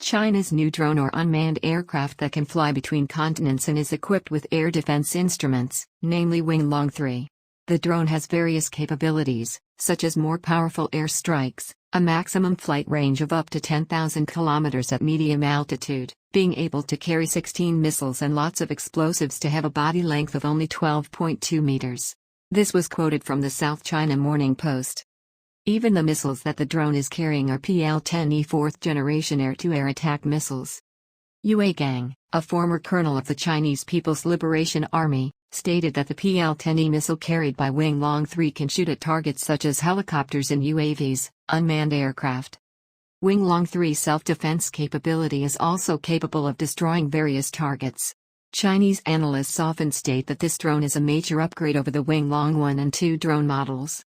China's new drone or unmanned aircraft that can fly between continents and is equipped with air defense instruments, namely Winglong 3. The drone has various capabilities, such as more powerful air strikes, a maximum flight range of up to 10,000 kilometers at medium altitude, being able to carry 16 missiles and lots of explosives to have a body length of only 12.2 meters. This was quoted from the South China Morning Post. Even the missiles that the drone is carrying are PL-10E fourth-generation air-to-air attack missiles. Yue Gang, a former colonel of the Chinese People's Liberation Army, stated that the PL-10E missile carried by Winglong 3 can shoot at targets such as helicopters and UAVs, unmanned aircraft. Winglong 3's self-defense capability is also capable of destroying various targets. Chinese analysts often state that this drone is a major upgrade over the Winglong 1 and 2 drone models.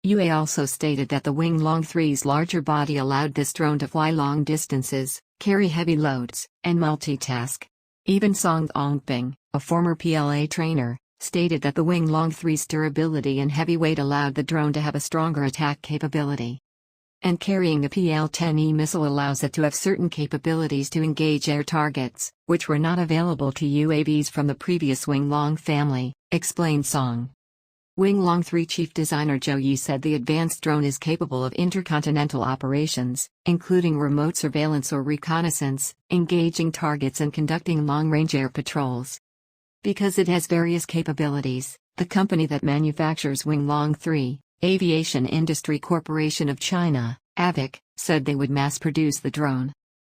Yue also stated that the Winglong 3's larger body allowed this drone to fly long distances, carry heavy loads, and multitask. Even Song Ongping, a former PLA trainer, stated that the Winglong 3's durability and heavy weight allowed the drone to have a stronger attack capability. And carrying the PL-10E missile allows it to have certain capabilities to engage air targets, which were not available to UAVs from the previous Winglong family, explained Song. Winglong 3 chief designer Zhou Yi said the advanced drone is capable of intercontinental operations, including remote surveillance or reconnaissance, engaging targets and conducting long-range air patrols. Because it has various capabilities, the company that manufactures Winglong 3, Aviation Industry Corporation of China, AVIC, said they would mass-produce the drone.